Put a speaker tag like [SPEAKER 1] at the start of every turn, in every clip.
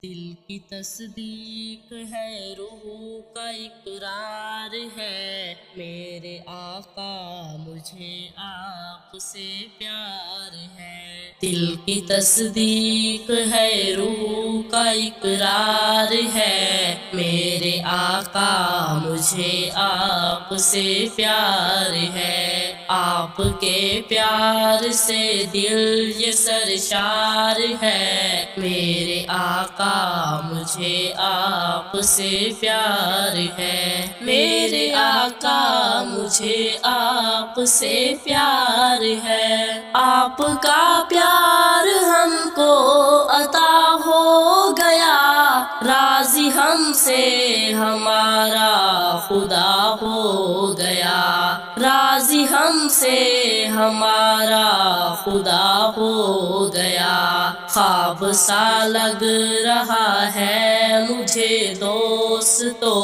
[SPEAKER 1] دل کی تصدیق ہے، روح کا اقرار ہے، میرے آقا مجھے آپ سے پیار ہے۔ دل کی تصدیق ہے، روح کا اقرار ہے، میرے آقا مجھے آپ سے پیار ہے۔ آپ کے پیار سے دل یہ سرشار ہے، میرے آقا مجھے آپ سے پیار ہے۔ میرے آقا مجھے آپ سے پیار ہے۔ آپ کا پیار ہم کو عطا ہو گیا، راضی ہم سے ہمارا خدا ہو گیا، راضی ہم سے ہمارا خدا ہو گیا۔ خواب سا لگ رہا ہے مجھے دوستو،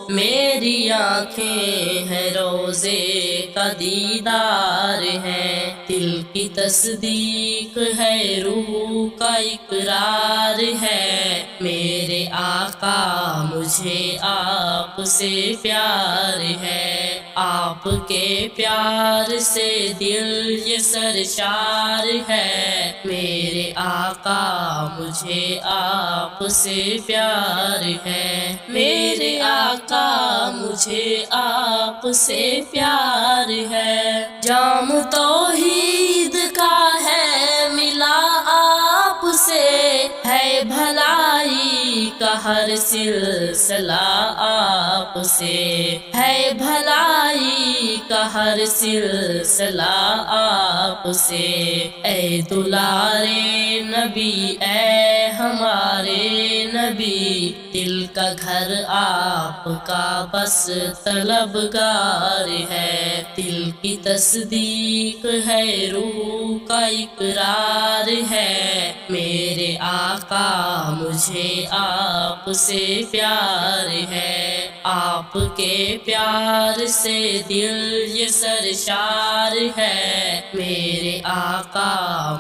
[SPEAKER 1] میری آنکھیں ہیں روزے کا دیدار ہے۔ دل کی تصدیق ہے، روح کا اقرار ہے، میرے آقا مجھے آپ سے پیار ہے۔ آپ کے پیار سے دل یہ سرشار ہے، میرے آقا مجھے آپ سے پیار ہے۔ میرے آقا مجھے آپ سے پیار ہے۔ جام توحید کا ہے ملا آپ سے، ہے بھلائی کا ہر سلسلہ آپ سے، ہے بھلائی کا ہر سلسلہ آپ سے۔ اے دلارے نبی، اے ہمارے نبی، دل کا گھر آپ کا بس طلبگار ہے۔ دل کی تصدیق ہے، روح کا اقرار ہے، میرے آقا مجھے آپ سے پیار ہے۔ آپ کے پیار سے دل یہ سرشار ہے، میرے آقا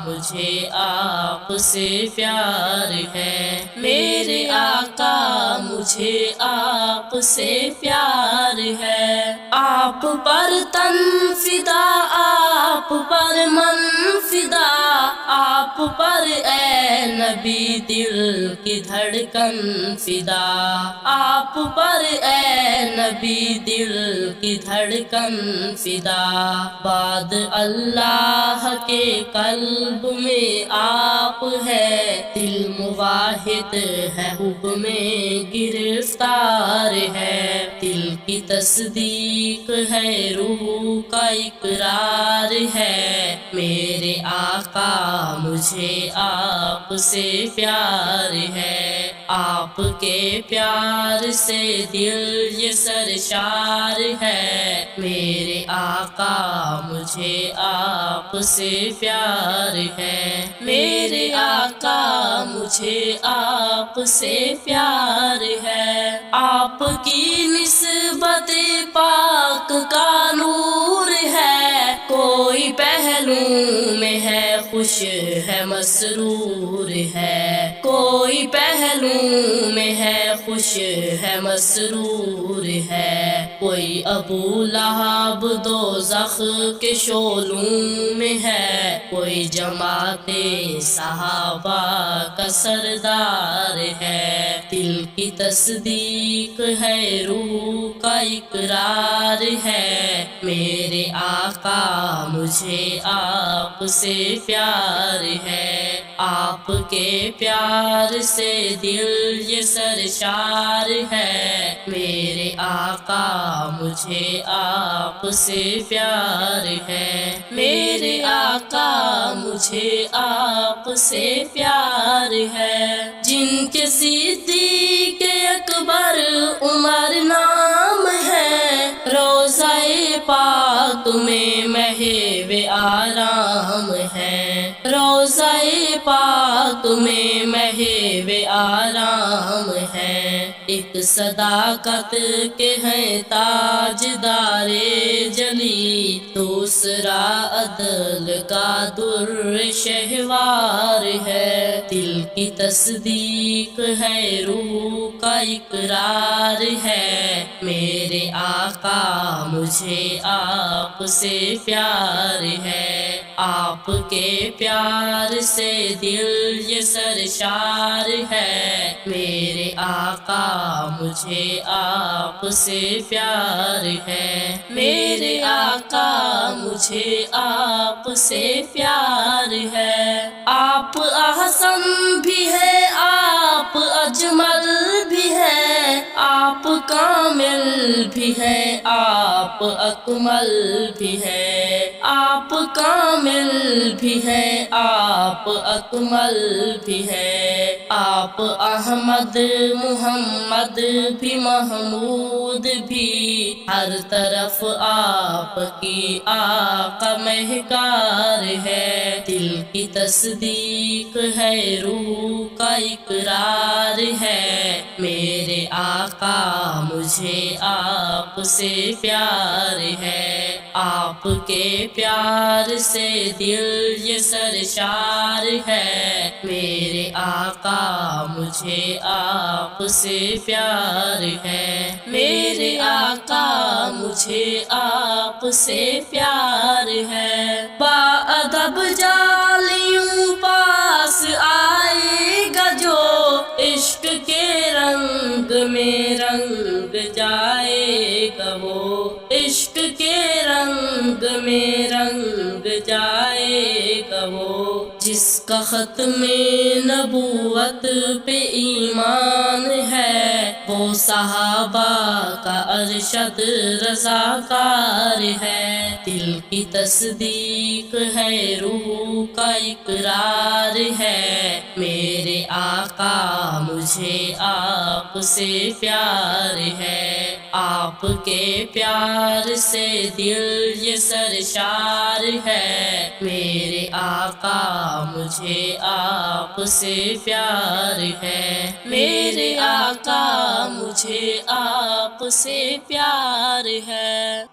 [SPEAKER 1] مجھے آپ سے پیار ہے۔ میرے آقا مجھے آپ سے پیار ہے۔ آپ پر تن فدا، آپ پر من فدا، آپ پر اے نبی دل کی دھڑکن فدا، آپ پر اے نبی دل کی دھڑکن فدا۔ بعد اللہ کے قلب میں آپ ہے، دل مواحد ہے حب میں گرفتار ہے۔ دل کی تصدیق ہے، روح کا اقرار ہے، میرے آقا مجھے آپ سے پیار ہے۔ آپ کے پیار سے دل یہ سرشار ہے، میرے آقا مجھے آپ سے پیار ہے۔ میرے آقا مجھے آپ سے پیار ہے۔ آپ کی نسبت پاک کا نور ہے، کوئی پہلو میں ہے خوش ہے مسرور ہے، کوئی پہلو میں ہے خوش ہے مسرور ہے۔ کوئی ابو لہب دوزخ کے شعلوں میں ہے، کوئی جماعت صحابہ کا سردار ہے۔ دل کی تصدیق ہے، روح کا اقرار ہے، میرے آقا مجھے آپ سے پیار ہے۔ آپ کے پیار سے دل یہ سرشار ہے، میرے آقا مجھے آپ سے پیار ہے۔ میرے آقا مجھے آپ سے پیار ہے۔ جن کے صدیق اکبر عمر نام ہے، روضہ پاک میں محو آرام ہے، روضہ پاک تمہیں محو آرام ہے، ایک صداقت کے ہیں تاجدار جلی، دوسرا عدل کا در شہوار ہے، دل کی تصدیق ہے روح کا اقرار ہے، میرے آقا مجھے آپ سے پیار ہے، آپ کے پیار سے دل یہ سرشار ہے، میرے آقا مجھے آپ سے پیار ہے، میرے آقا مجھے آپ سے پیار ہے، آپ احسن بھی ہے، آپ اجمل بھی ہے، آپ کامل بھی ہے، آپ اکمل بھی ہے، آپ کامل بھی ہے، آپ اکمل بھی ہے، آپ احمد محمد بھی محمود بھی، ہر طرف آپ کی آقا مہکار ہے، دل کی تصدیق ہے روح کا اقرار ہے، میرے آقا مجھے آپ سے پیار ہے، آپ کے پیار سے دل یہ سرشار ہے، میرے آقا مجھے آپ سے پیار ہے، میرے آقا مجھے آپ سے پیار ہے، با ادب جالیوں پاس آئے گا جو، عشق کے رنگ میں رنگ جائے گا وہ، عشق کے رنگ میں رنگ جائے گا وہ، جس کا ختم نبوت پہ ایمان ہے، وہ صحابہ کا ارشد رضاکار ہے، دل کی تصدیق ہے روح کا اقرار ہے، میرے آقا مجھے آپ سے پیار ہے، آپ کے پیار سے دل یہ سرشار ہے، میرے آقا مجھے آپ سے پیار ہے، میرے آقا مجھے آپ سے پیار ہے۔